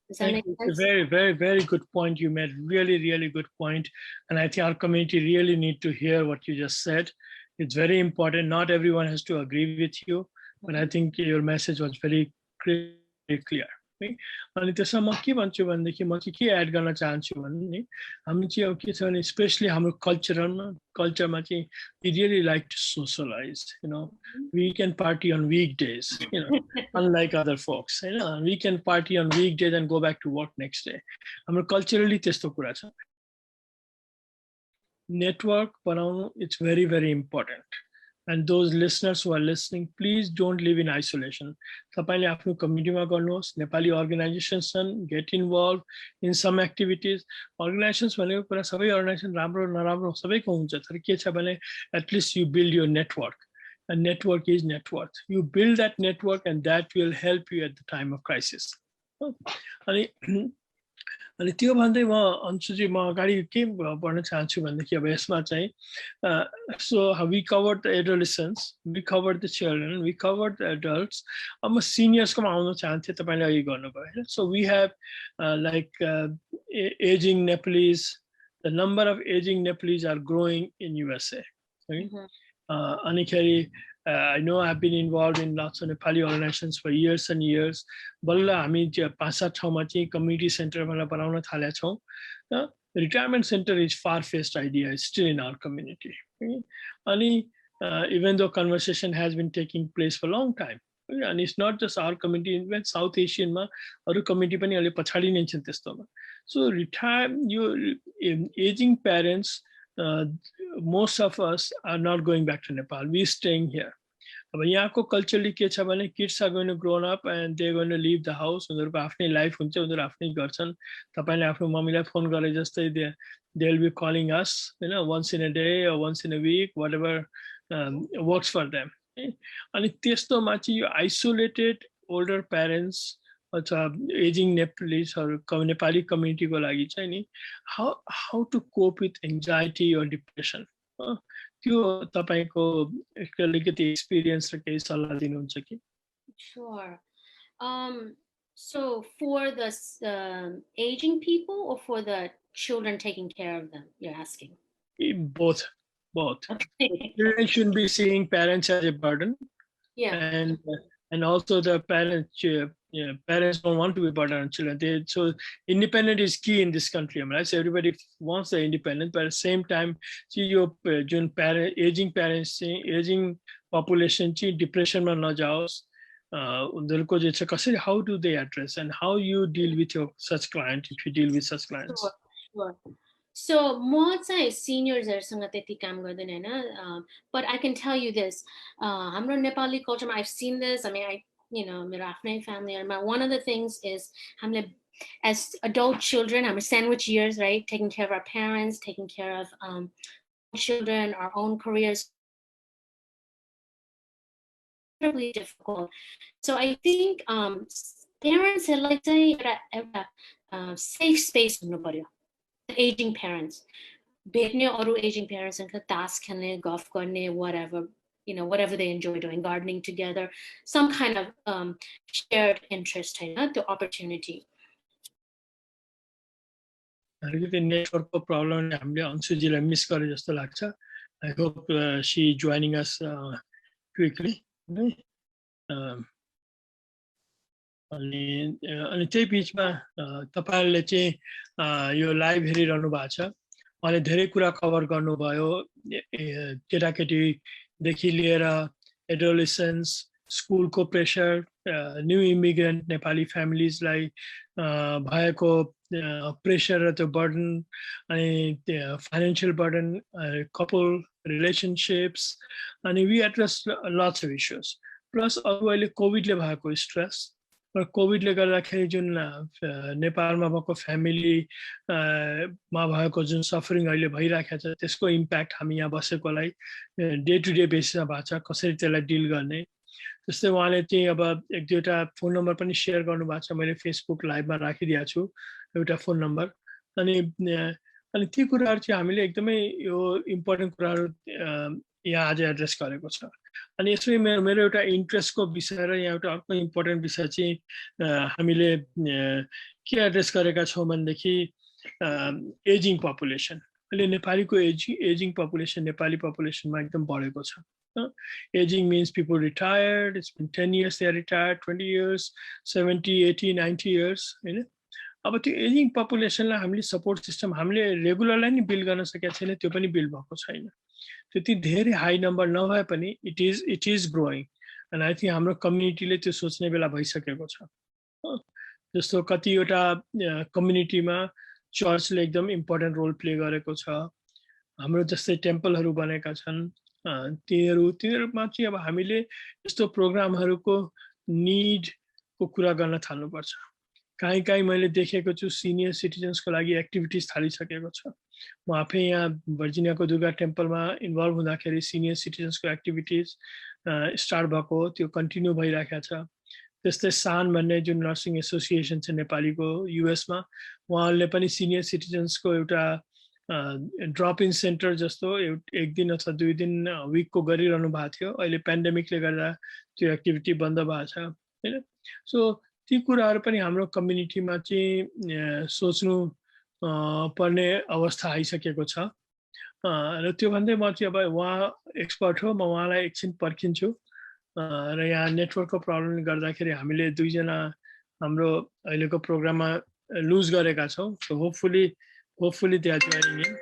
Does that make sense? Very, very, very good point you made. Really, really good point. And I think our community really need to hear what you just said. It's very important. Not everyone has to agree with you, but I think your message was very clear. अनि त्यसमा म के भन्छु भनेदेखि म के एड गर्न चाहन्छु भने हामी चाहिँ अब के छ भने स्पेशली हाम्रो कल्चरमा चाहिँ we really like to socialize, you know. We can party on weekdays, you know, unlike other folks, you know. We can party on weekdays and go back to work next day. हाम्रो कल्चरली त्यस्तो कुरा छ. Network बनाउनु, it's very, very important. And those listeners who are listening, please don't live in isolation. तपाईले आफ्नो कम्युनिटीमा गर्नुहोस्, Nepali organizations get involved in some activities. Organizations भनेको कुरा सबै organization राम्रो नराम्रो सबैको हुन्छ, तर के छ भने at least you build your network. And network is net worth. You build that network and that will help you at the time of crisis. अनि त्यो भन्दै म अंशुजी म अगाडि के भन्न चाहन्छु भनेदेखि अब यसमा चाहिँ so we covered the adolescents, we covered the children, we covered the adults. अब म seniors कोमा आउन चाहन्थे, तपाईले अघि गर्नुभयो हैन. So we have aging Nepalese. The number of aging Nepalese are growing in USA. Right? Anikari, I know I've been involved in lots of Nepali organizations for years and years. Balla हामी 5-7 ठाउँमा चाहिँ community center बनाउन थालेका छौं. The retirement center is far-fetched idea. It's still in our community. Ani even though conversation has been taking place for a long time, and it's not just our community, even South Asian ma aru community पनि अलि पछाडी नै छन् त्यस्तोमा. So aging parents, most of us are not going back to Nepal. We're staying here. अब यहाँको कल्चरली के छ भने kids are going to grow up and they're going to leave the house. उनीहरुको आफ्नै लाइफ हुन्छ, उनीहरु आफ्नै गर्छन्. तपाईले आफ्नो मम्मीलाई फोन गरे जस्तै they'll be calling us, you know, once in a day or once in a week, whatever works for them. अनि त्यस्तोमा चाहिँ यो आइसोलेटेड ओल्डर प्यारेन्ट्स अथवा एजिङ नेपालीहरू नेपाली कम्युनिटीको लागि चाहिँ नि how to cope with anxiety or depression, त्यो तपाईँको अलिकति एक्सपिरियन्स र केही सल्लाह दिनुहुन्छ कि? Sure. So for the aging people or for the children taking care of them, you're asking? Both. Okay. Children shouldn't be seeing parents as a burden. Yeah. And also the parents don't want to be burden on children. So independence is key in this country, right? So everybody wants the independence, but at the same time, your aging parents, aging population, depression ma najaos. How do they address and how you deal with such client if you deal with such clients? Sure. So more seniors but I can tell you this, हाम्रो Nepali culture, I've seen this. I mean, my family, and one of the things is as adult children, I'm sandwich years, right? Taking care of our parents, taking care of children, our own careers. Incredibly difficult. So I think parents like a safe space in nobody. Aging parents, aging parents and task and golf whatever, whatever they enjoy doing, gardening together, some kind of shared interest, the opportunity. Network problem Anshujiलाई miss गरे जस्तो लाग्छ. I hope she joining us quickly. अनि त्यही बिचमा तपाईहरुले चाहिँ यो लाइभ हेरिरहनु भएको छ. उहाँले धेरै कुरा कभर गर्नुभयो, केटाकेटीदेखि लिएर एडोलेसेन्स, स्कुलको प्रेसर, न्यू इमिग्रेन्ट नेपाली फ्यामिलीजलाई भएको प्रेसर र त्यो बर्डन, अनि फाइनेन्शियल बर्डन, कपल रिलेसनशिप्स, अनि we address lots of issues. Plus अब अहिले कोभिडले भएको स्ट्रेस र कोभिडले गर्दाखेरि जुन नेपालमा भएको फ्यामिलीमा भएको जुन सफरिङ अहिले भइरहेको छ त्यसको इम्प्याक्ट हामी यहाँ बसेकोलाई डे टु डे बेसिसमा भएको छ, कसरी त्यसलाई डिल गर्ने. जस्तै उहाँले चाहिँ अब एक दुईवटा फोन नम्बर पनि सेयर गर्नुभएको छ, मैले फेसबुक लाइभमा राखिदिएको छु एउटा फोन नम्बर. अनि ती कुराहरू चाहिँ हामीले एकदमै यो इम्पोर्टेन्ट कुराहरू यहाँ आज एड्रेस गरेको छ. अनि यसमै मेरो एउटा इन्ट्रेस्टको विषय र यहाँ एउटा अर्को इम्पोर्टेन्ट विषय चाहिँ हामीले के एड्रेस गरेका छौँ भनेदेखि एजिङ पपुलेसन. अहिले नेपालीको एजिङ पपुलेसन नेपाली पपुलेसनमा एकदम बढेको छ. Aging means people retired. It's been 10 years they are retired, 20 years, 70, 80, 90 years. अब त्यो एजिङ पपुलेसनलाई हामीले सपोर्ट सिस्टम हामीले रेगुलरलाई नि बिल्ड गर्न सकेका छैन, त्यो पनि बिल्ड भएको छैन. त्यति धेरै हाई नम्बर नभए पनि it is growing. And I think हाम्रो कम्युनिटीले त्यो सोच्ने बेला भइसकेको छ. जस्तो कतिवटा कम्युनिटीमा चर्चले एकदम इम्पोर्टेन्ट रोल प्ले गरेको छ. हाम्रो जस्तै टेम्पलहरू बनेका छन्, तिनीहरूमा चाहिँ अब हामीले यस्तो प्रोग्रामहरूको निडको कुरा गर्न थाल्नुपर्छ. कहीँ मैले देखेको छु सिनियर सिटिजन्सको लागि एक्टिभिटिज थालिसकेको छ. म आफै यहाँ भर्जिनियाको दुर्गा टेम्पलमा इन्भल्भ हुँदाखेरि सिनियर सिटिजन्सको एक्टिभिटिज स्टार्ट भएको, त्यो कन्टिन्यू भइरहेको छ. त्यस्तै सान भन्ने जुन नर्सिङ एसोसिएसन छ नेपालीको युएसमा, उहाँहरूले पनि सिनियर सिटिजन्सको एउटा ड्रप इन सेन्टर जस्तो एक दिन अथवा 2 दिन विकको गरिरहनु भएको थियो. अहिले पेन्डेमिकले गर्दा त्यो एक्टिभिटी बन्द भएको छ हैन. सो ती कुराहरू पनि हाम्रो कम्युनिटीमा चाहिँ सोच्नु पर्ने अवस्था आइसकेको छ. र त्यो भन्दै म चाहिँ अब उहाँ एक्सपर्ट हो, म उहाँलाई एकछिन पर्खिन्छु. र यहाँ नेटवर्कको प्रब्लमले गर्दाखेरि हामीले 2 जना हाम्रो अहिलेको प्रोग्राममा लुज गरेका छौँ. So hopefully they are joining in.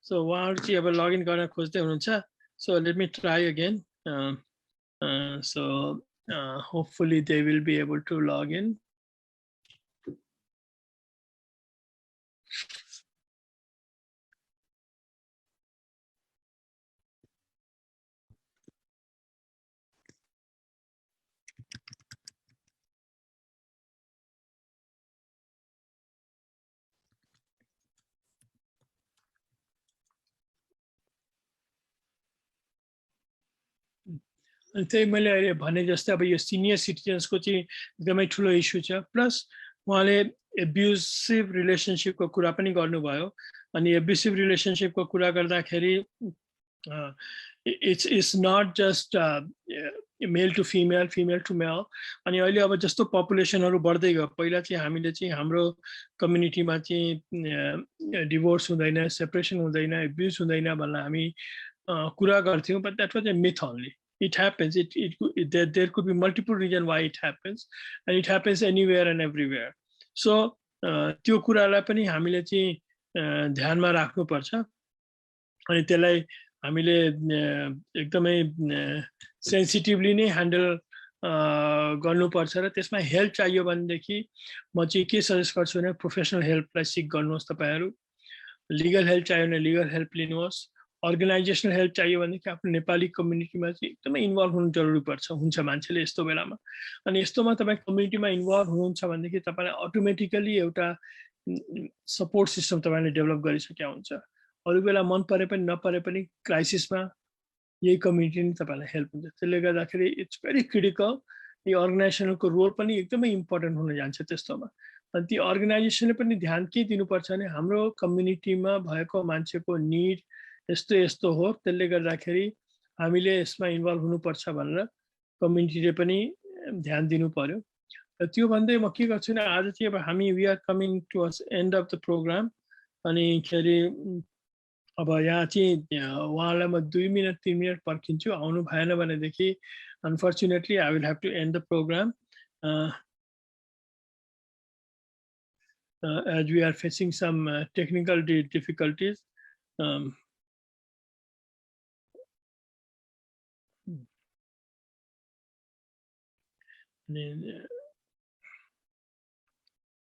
So उहाँहरु चाहिँ अब लगइन गर्न खोज्दै हुनुहुन्छ. So let me try again. So hopefully they will be able to log in. अनि त्यही मैले अहिले भने जस्तै अब यो सिनियर सिटिजन्सको चाहिँ एकदमै ठुलो इस्यु छ प्लस उहाँले एब्युसिभ रिलेसनसिपको कुरा पनि गर्नुभयो अनि एब्युसिभ रिलेसनसिपको कुरा गर्दाखेरि it's not just male to female to male अनि अहिले अब जस्तो पपुलेसनहरु बढ्दै गयो पहिला चाहिँ हामीले चाहिँ हाम्रो कम्युनिटीमा चाहिँ डिभोर्स हुँदैन सेपरेसन हुँदैन एब्युज हुँदैन भनेर हामी कुरा गर्थ्यौं but that was a myth only. It happens. There could be multiple reasons why it happens, and it happens anywhere and everywhere. So त्यो कुरालाई पनि हामीले चाहिँ ध्यानमा राख्नुपर्छ अनि त्यसलाई हामीले एकदमै सेन्सिटिभली नै ह्यान्डल गर्नुपर्छ र त्यसमा हेल्प चाहियो भनेदेखि म चाहिँ के सजेस्ट गर्छु भने प्रोफेसनल हेल्पलाई सिक गर्नुहोस् तपाईहरु लिगल हेल्प चाहियो भने लिगल हेल्प लिनुहोस् अर्गनाइजेसनल हेल्प चाहियो भनेदेखि आफ्नो नेपाली कम्युनिटीमा चाहिँ एकदमै इन्भल्भ हुनु जरुरी पर्छ हुन्छ मान्छेले यस्तो बेलामा अनि यस्तोमा तपाई कम्युनिटीमा इन्भल्भ हुनुहुन्छ भनेदेखि तपाईलाई अटोमेटिकली एउटा सपोर्ट सिस्टम तपाईले डेभलप गरिसक्या हुन्छ अरु बेला मन परे पनि नपरे पनि क्राइसिसमा यही कम्युनिटी नै तपाईलाई हेल्प हुन्छ त्यसले गर्दाखेरि इट्स भेरी क्रिटिकल यो अर्गनाइजेसनको रोल पनि एकदमै इम्पोर्टेन्ट हुन जान्छ त्यस्तोमा अनि ती अर्गनाइजेसनले पनि ध्यान के दिनुपर्छ भने हाम्रो कम्युनिटीमा भएको मान्छेको निड यस्तो यस्तो हो त्यसले गर्दाखेरि हामीले यसमा इन्भल्भ हुनुपर्छ भनेर कम्युनिटीले पनि ध्यान दिनु पर्यो र त्यो भन्दै म के गर्छु भने आज चाहिँ अब हामी we are coming to end of the program अनि खेरि अब यहाँ चाहिँ उहाँलाई म 2 मिनेट 3 मिनेट पर्खिन्छु आउनु भएन भनेदेखि unfortunately I will have to end the program as we are facing some technical difficulties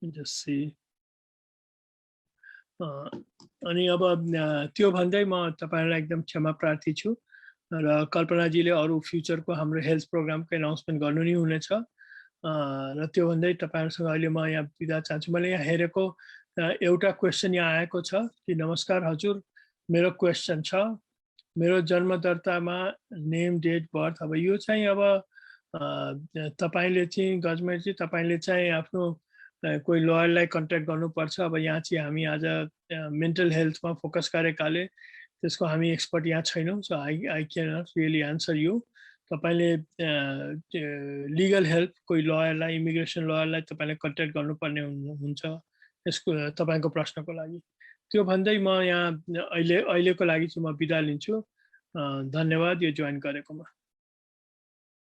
just see अनि अब त्यो भन्दै म तपाईहरुलाई एकदम क्षमा प्रार्थी छु र कल्पनाजीले अरु फ्युचरको हाम्रो हेल्थ प्रोग्रामको अनाउन्समेन्ट गर्नु नै हुनेछ र त्यो भन्दै तपाईहरुसँग अहिले म यहाँ बिदा चाहन्छु मैले यहाँ हेरेको एउटा क्वेशन यहाँ आएको छ कि नमस्कार हजुर मेरो क्वेशन छ मेरो जन्म दर्तामा नेम डेट बर्थ अब यो चाहिँ अब तपाईले चाहिँ गजमेर चाहिँ तपाईले चाहिँ आफ्नो कोही लयरलाई कन्ट्याक्ट गर्नुपर्छ अब यहाँ चाहिँ हामी आज मेन्टल हेल्थमा फोकस गरेकाले त्यसको हामी एक्सपर्ट यहाँ छैनौं so I can not really answer you तपाईले लिगल हेल्प कोही लयरलाई इमिग्रेसन लयरलाई तपाईले कन्ट्याक्ट गर्नुपर्ने हुन्छ यसको तपाईको प्रश्नको लागि त्यो भन्दै म यहाँ अहिलेको लागि चाहिँ म बिदा लिन्छु धन्यवाद यो जोइन गरेकोमा